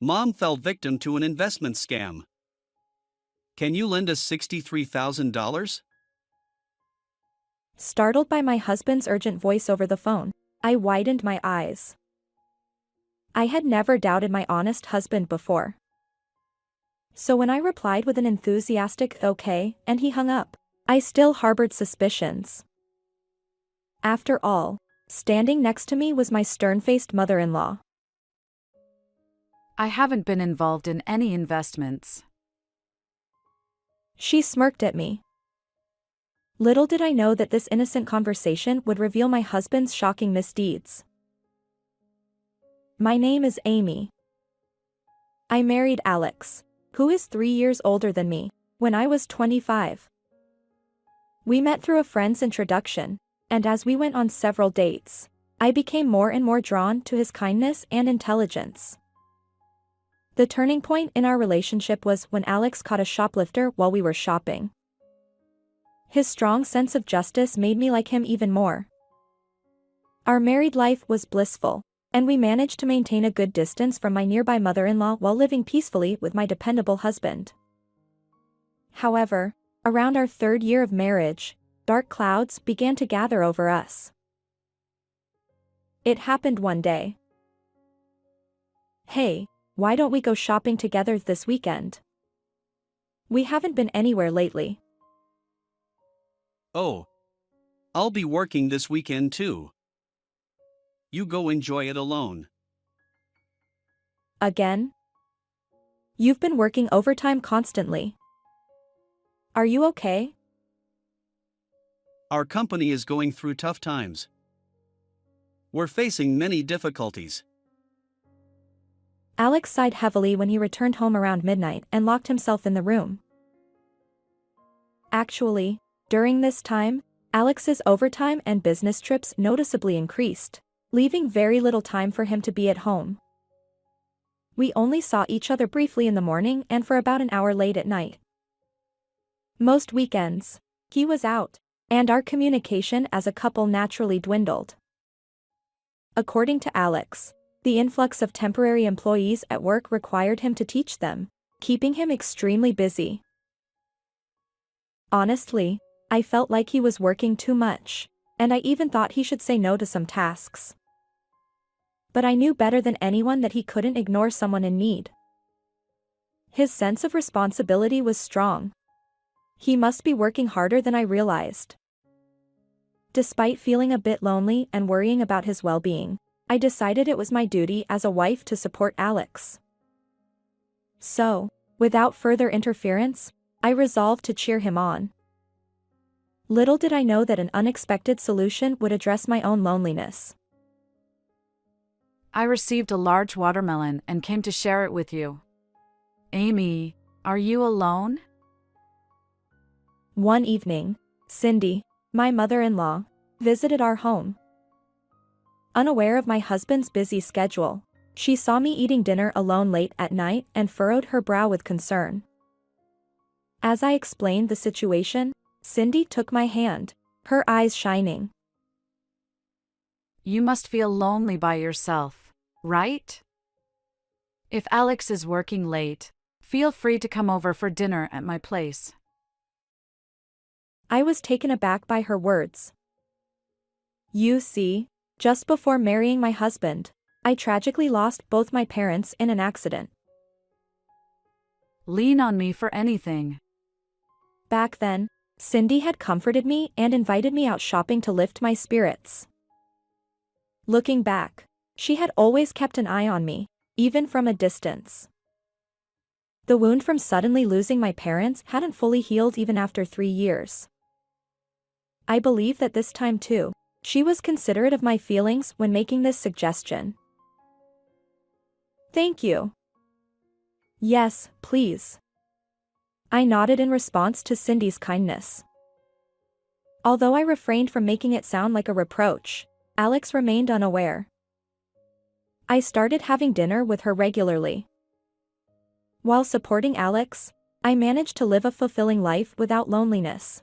Mom fell victim to an investment scam. Can you lend us $63,000? Startled by my husband's urgent voice over the phone, I widened my eyes. I had never doubted my honest husband before. So when I replied with an enthusiastic "okay" and he hung up, I still harbored suspicions. After all, standing next to me was my stern-faced mother-in-law. I haven't been involved in any investments. She smirked at me. Little did I know that this innocent conversation would reveal my husband's shocking misdeeds. My name is Amy. I married Alex, who is 3 years older than me, when I was 25. We met through a friend's introduction, and as we went on several dates, I became more and more drawn to his kindness and intelligence. The turning point in our relationship was when Alex caught a shoplifter while we were shopping. His strong sense of justice made me like him even more. Our married life was blissful, and we managed to maintain a good distance from my nearby mother-in-law while living peacefully with my dependable husband. However, around our 3rd year of marriage, dark clouds began to gather over us. It happened one day. "Hey, why don't we go shopping together this weekend? We haven't been anywhere lately." Oh. I'll be working this weekend too. You go enjoy it alone. Again? You've been working overtime constantly. Are you okay? Our company is going through tough times. We're facing many difficulties. Alex sighed heavily when he returned home around midnight and locked himself in the room. Actually, during this time, Alex's overtime and business trips noticeably increased, leaving very little time for him to be at home. We only saw each other briefly in the morning and for about an hour late at night. Most weekends, he was out, and our communication as a couple naturally dwindled. According to Alex, the influx of temporary employees at work required him to teach them, keeping him extremely busy. Honestly, I felt like he was working too much, and I even thought he should say no to some tasks. But I knew better than anyone that he couldn't ignore someone in need. His sense of responsibility was strong. He must be working harder than I realized. Despite feeling a bit lonely and worrying about his well-being, I decided it was my duty as a wife to support Alex. So, without further interference, I resolved to cheer him on. Little did I know that an unexpected solution would address my own loneliness. I received a large watermelon and came to share it with you. Amy, are you alone? One evening, Cindy, my mother-in-law, visited our home. Unaware of my husband's busy schedule, she saw me eating dinner alone late at night and furrowed her brow with concern. As I explained the situation, Cindy took my hand, her eyes shining. You must feel lonely by yourself, right? If Alex is working late, feel free to come over for dinner at my place. I was taken aback by her words. You see, just before marrying my husband, I tragically lost both my parents in an accident. Lean on me for anything. Back then, Cindy had comforted me and invited me out shopping to lift my spirits. Looking back, she had always kept an eye on me, even from a distance. The wound from suddenly losing my parents hadn't fully healed even after 3 years. I believe that this time too, she was considerate of my feelings when making this suggestion. Thank you. Yes, please. I nodded in response to Cindy's kindness. Although I refrained from making it sound like a reproach, Alex remained unaware. I started having dinner with her regularly. While supporting Alex, I managed to live a fulfilling life without loneliness.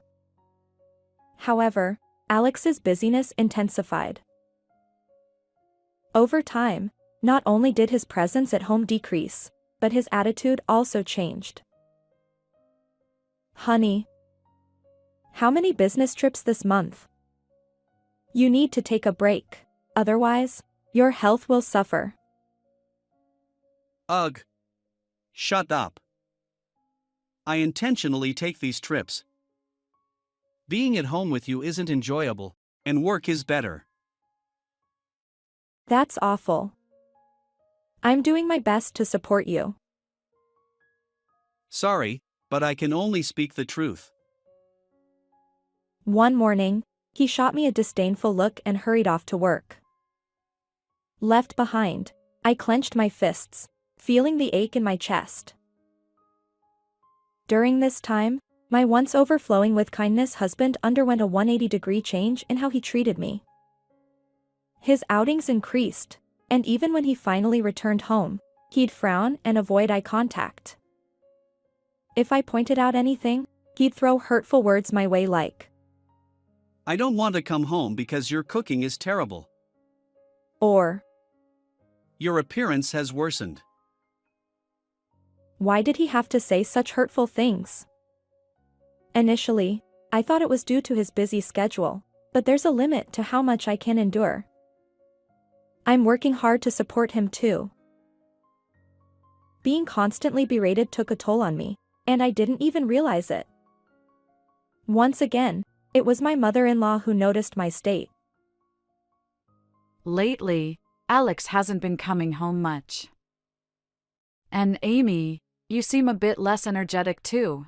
However, Alex's busyness intensified. Over time, Not only did his presence at home decrease, but his attitude also changed. Honey, how many business trips this month? You need to take a break, otherwise, your health will suffer. Ugh. Shut up. I intentionally take these trips. Being at home with you isn't enjoyable, and work is better. That's awful. I'm doing my best to support you. Sorry, but I can only speak the truth. One morning, he shot me a disdainful look and hurried off to work. Left behind, I clenched my fists, feeling the ache in my chest. During this time, my once overflowing with kindness husband underwent a 180-degree change in how he treated me. His outings increased, and even when he finally returned home, he'd frown and avoid eye contact. If I pointed out anything, he'd throw hurtful words my way like, I don't want to come home because your cooking is terrible. or, Your appearance has worsened. why did he have to say such hurtful things? Initially, I thought it was due to his busy schedule, but there's a limit to how much I can endure. I'm working hard to support him too. Being constantly berated took a toll on me, and I didn't even realize it. Once again, it was my mother-in-law who noticed my state. Lately, Alex hasn't been coming home much. And Amy, you seem a bit less energetic too.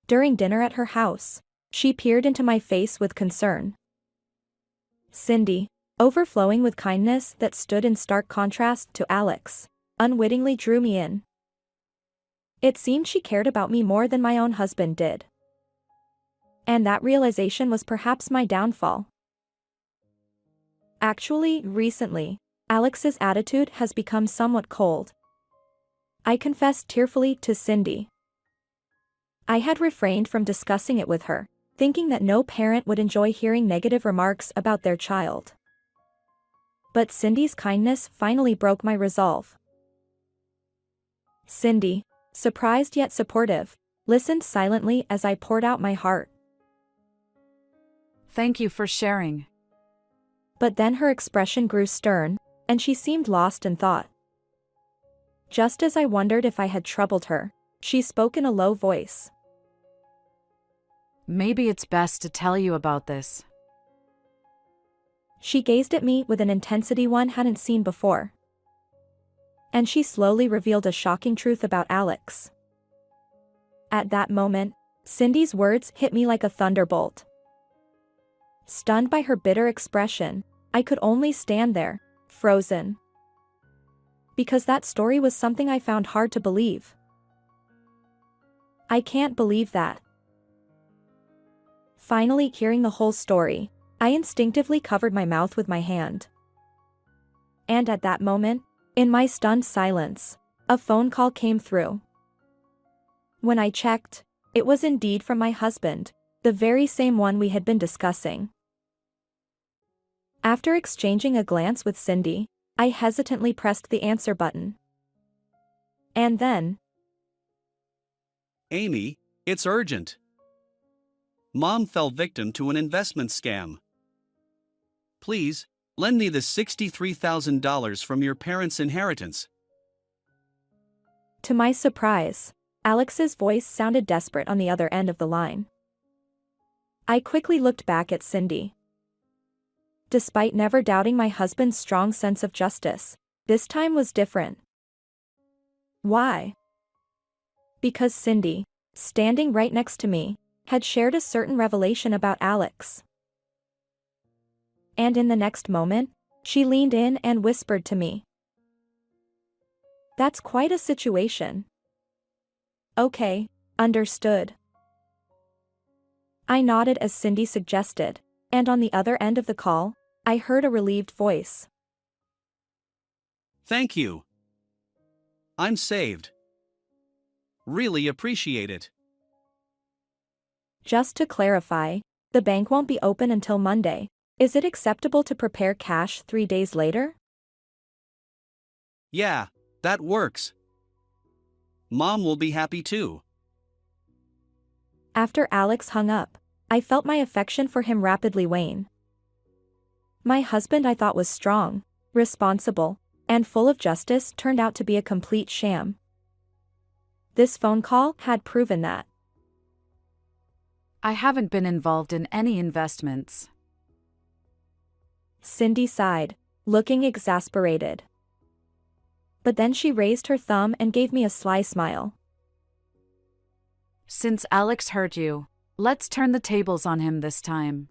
During dinner at her house, she peered into my face with concern. Cindy, overflowing with kindness that stood in stark contrast to Alex, unwittingly drew me in. It seemed she cared about me more than my own husband did. And that realization was perhaps my downfall. Actually, recently, Alex's attitude has become somewhat cold. I confessed tearfully to Cindy. I had refrained from discussing it with her, thinking that no parent would enjoy hearing negative remarks about their child. But Cindy's kindness finally broke my resolve. Cindy, surprised yet supportive, listened silently as I poured out my heart. Thank you for sharing. But then her expression grew stern, and she seemed lost in thought. Just as I wondered if I had troubled her, she spoke in a low voice. Maybe it's best to tell you about this. She gazed at me with an intensity one hadn't seen before. And she slowly revealed a shocking truth about Alex. At that moment, Cindy's words hit me like a thunderbolt. Stunned by her bitter expression, I could only stand there, frozen. Because that story was something I found hard to believe. I can't believe that. Finally hearing the whole story, I instinctively covered my mouth with my hand. And at that moment, in my stunned silence, a phone call came through. When I checked, it was indeed from my husband, the very same one we had been discussing. After exchanging a glance with Cindy, I hesitantly pressed the answer button. And then, Amy, it's urgent. Mom fell victim to an investment scam. Please, lend me the $63,000 from your parents' inheritance. to my surprise, Alex's voice sounded desperate on the other end of the line. I quickly looked back at Cindy. Despite never doubting my husband's strong sense of justice, this time was different. Why? Because Cindy, standing right next to me, had shared a certain revelation about Alex. And in the next moment, she leaned in and whispered to me. That's quite a situation. Okay, understood. I nodded as Cindy suggested, and on the other end of the call, I heard a relieved voice. Thank you. I'm saved. Really appreciate it. Just to clarify, the bank won't be open until Monday. Is it acceptable to prepare cash 3 days later? Yeah, that works. Mom will be happy too. After Alex hung up, I felt my affection for him rapidly wane. My husband I thought was strong, responsible, and full of justice turned out to be a complete sham. This phone call had proven that. I haven't been involved in any investments. Cindy sighed, looking exasperated. But then she raised her thumb and gave me a sly smile. Since Alex hurt you, let's turn the tables on him this time.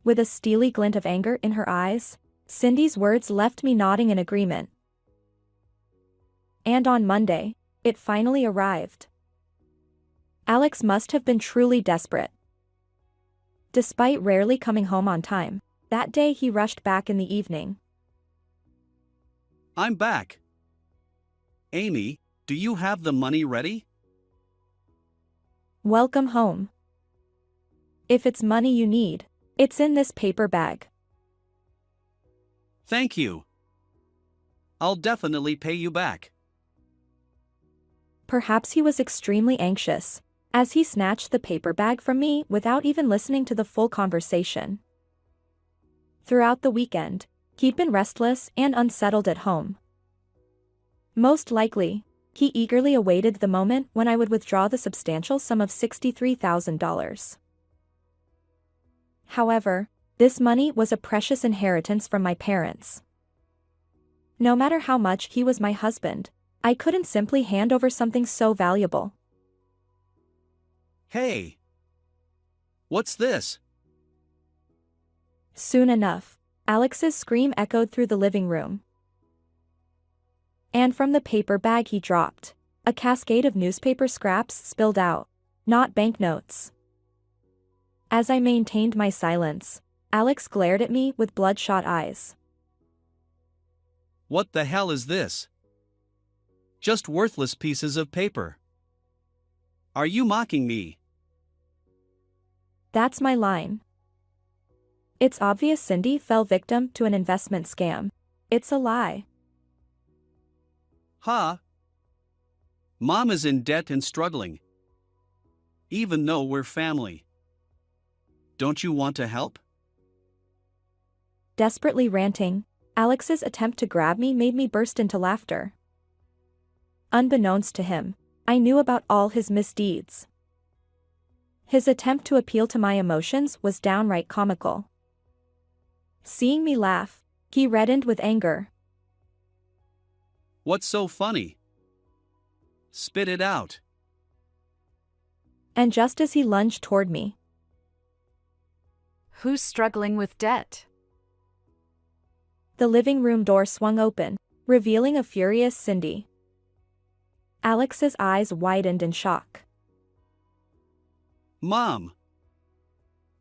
With a steely glint of anger in her eyes, Cindy's words left me nodding in agreement. And on Monday, it finally arrived. Alex must have been truly desperate. Despite rarely coming home on time, that day he rushed back in the evening. I'm back. Amy, do you have the money ready? Welcome home. If it's money you need, it's in this paper bag. Thank you. I'll definitely pay you back. Perhaps he was extremely anxious, as he snatched the paper bag from me without even listening to the full conversation. Throughout the weekend, he'd been restless and unsettled at home. Most likely, he eagerly awaited the moment when I would withdraw the substantial sum of $63,000. However, this money was a precious inheritance from my parents. No matter how much he was my husband, I couldn't simply hand over something so valuable. Hey! What's this? Soon enough, Alex's scream echoed through the living room. And from the paper bag he dropped, a cascade of newspaper scraps spilled out, not banknotes. As I maintained my silence, Alex glared at me with bloodshot eyes. What the hell is this? Just worthless pieces of paper. Are you mocking me? That's my line. It's obvious Cindy fell victim to an investment scam. It's a lie. Huh? Mom is in debt and struggling. Even though we're family. Don't you want to help? Desperately ranting, Alex's attempt to grab me made me burst into laughter. Unbeknownst to him, I knew about all his misdeeds. His attempt to appeal to my emotions was downright comical. Seeing me laugh, he reddened with anger. What's so funny? Spit it out. And just as he lunged toward me, Who's struggling with debt? the living room door swung open, revealing a furious Cindy. Alex's eyes widened in shock. Mom!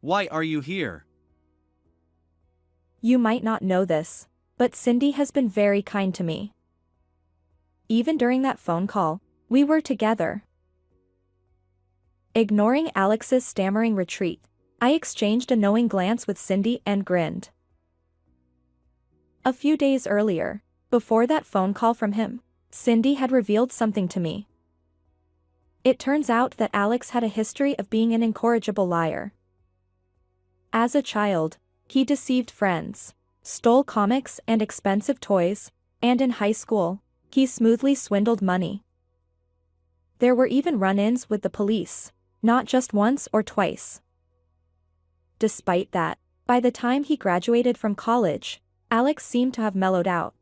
Why are you here? You might not know this, but Cindy has been very kind to me. Even during that phone call, we were together. Ignoring Alex's stammering retreat, I exchanged a knowing glance with Cindy and grinned. A few days earlier, before that phone call from him, Cindy had revealed something to me. It turns out that Alex had a history of being an incorrigible liar. As a child, he deceived friends, stole comics and expensive toys, and in high school, he smoothly swindled money. There were even run-ins with the police, not just once or twice. Despite that, by the time he graduated from college, Alex seemed to have mellowed out.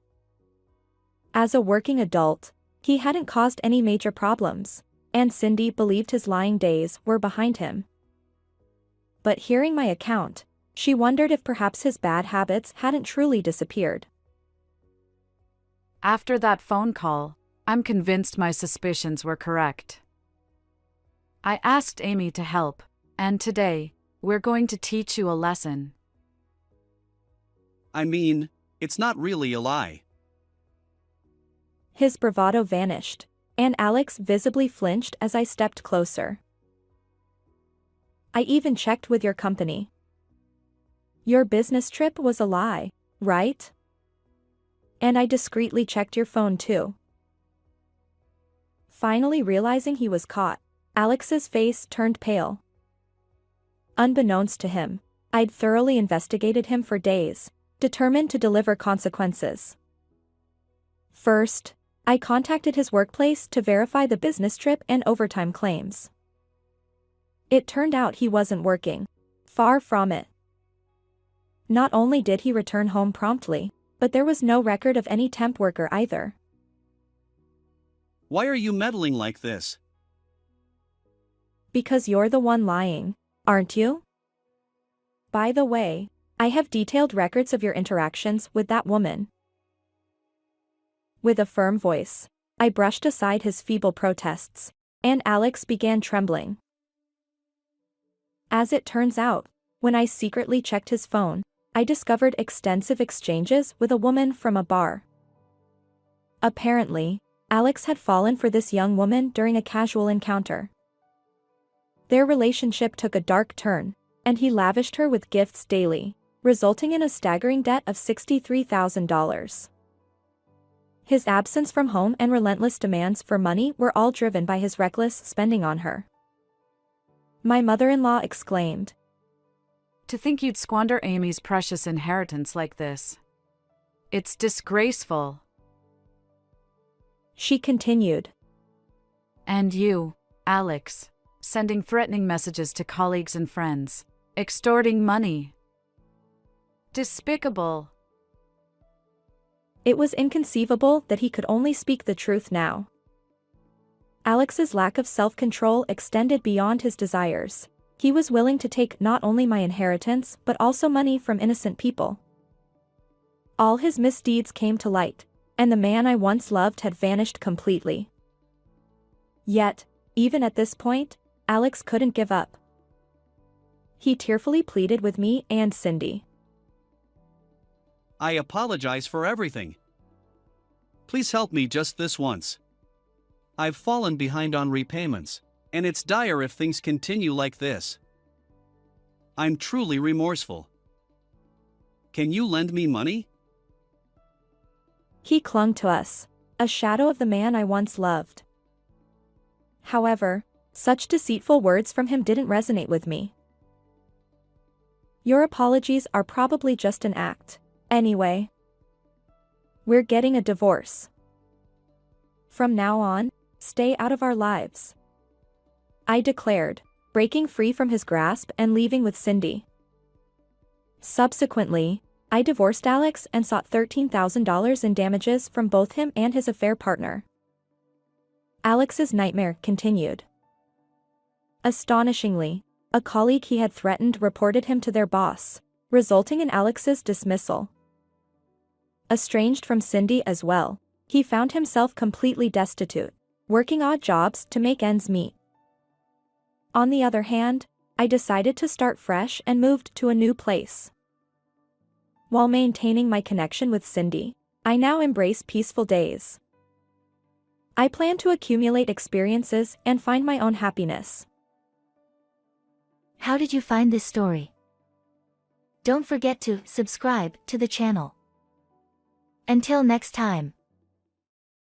As a working adult, he hadn't caused any major problems, and Cindy believed his lying days were behind him. But hearing my account, she wondered if perhaps his bad habits hadn't truly disappeared. After that phone call, I'm convinced my suspicions were correct. I asked Amy to help, and today, we're going to teach you a lesson. I mean, it's not really a lie. His bravado vanished, and Alex visibly flinched as I stepped closer. I even checked with your company. Your business trip was a lie, right? And I discreetly checked your phone too. Finally realizing he was caught, Alex's face turned pale. Unbeknownst to him, I'd thoroughly investigated him for days, determined to deliver consequences. First, I contacted his workplace to verify the business trip and overtime claims. It turned out he wasn't working. Far from it. Not only did he return home promptly, but there was no record of any temp worker either. Why are you meddling like this? Because you're the one lying, aren't you? By the way, I have detailed records of your interactions with that woman. With a firm voice, I brushed aside his feeble protests, and Alex began trembling. As it turns out, when I secretly checked his phone, I discovered extensive exchanges with a woman from a bar. Apparently, Alex had fallen for this young woman during a casual encounter. Their relationship took a dark turn, and he lavished her with gifts daily, resulting in a staggering debt of $63,000. His absence from home and relentless demands for money were all driven by his reckless spending on her. My mother-in-law exclaimed. To think you'd squander Amy's precious inheritance like this. It's disgraceful. She continued. And you, Alex, sending threatening messages to colleagues and friends, extorting money. Despicable. It was inconceivable that he could only speak the truth now. Alex's lack of self-control extended beyond his desires. He was willing to take not only my inheritance but also money from innocent people. All his misdeeds came to light, and the man I once loved had vanished completely. Yet, even at this point, Alex couldn't give up. He tearfully pleaded with me and Cindy. I apologize for everything. Please help me just this once. I've fallen behind on repayments, and it's dire if things continue like this. I'm truly remorseful. Can you lend me money? He clung to us, a shadow of the man I once loved. However, such deceitful words from him didn't resonate with me. Your apologies are probably just an act. Anyway, we're getting a divorce. From now on, stay out of our lives. I declared, breaking free from his grasp and leaving with Cindy. Subsequently, I divorced Alex and sought $13,000 in damages from both him and his affair partner. Alex's nightmare continued. Astonishingly, a colleague he had threatened reported him to their boss, resulting in Alex's dismissal. Estranged from Cindy as well, he found himself completely destitute, working odd jobs to make ends meet. On the other hand, I decided to start fresh and moved to a new place. While maintaining my connection with Cindy, I now embrace peaceful days. I plan to accumulate experiences and find my own happiness. How did you find this story? Don't forget to subscribe to the channel. Until next time.